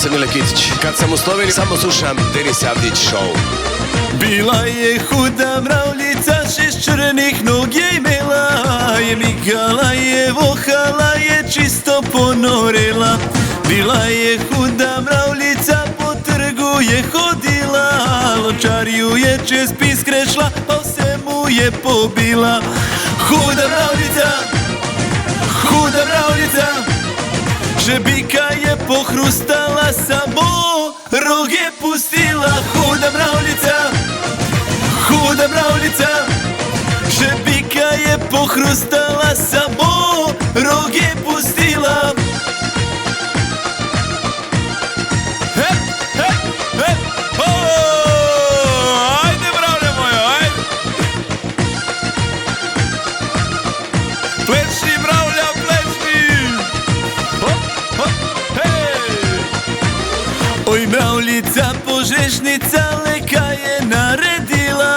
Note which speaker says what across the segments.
Speaker 1: sam Mile Kitić. Kad sam u Sloveniji samo slušam Denis Avdić show.
Speaker 2: Bila je huda mravljica, 6 crnih nog je imela, je migala je, vohala je, čisto ponorela. Bila je huda mravljica, po trgu je hodila, lončariju je čez pis krešla, pa se mu je pobila. Huda mravljica, huda mravljica, žebika je pohrustala, samo rog je pustila. Huda mravljica, huda mravljica, žebika je pohrustala, samo rog je pustila. Hep, hep, hep, ajde mravlja moja, ajde. Plešni mravlja, plešni. Hop, hop, hej. Oj mravljica požešnica, leka je naredila,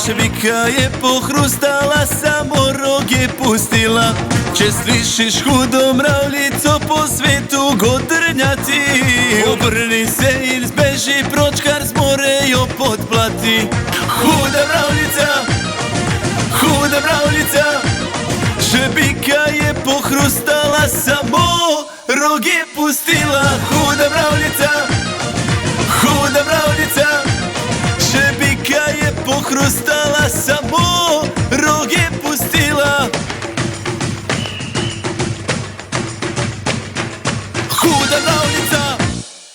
Speaker 2: žebika je pohrustala, samo rog je pustila. Če slišiš hudo mravljico po svetu godrnjati, obrni se in zbeži proč, kar zmorejo podplati. Huda mravljica, huda mravljica, žebika je pohrustala, samo rog je pustila. Huda mravljica, huda mravljica, žebika je pohrustala, samo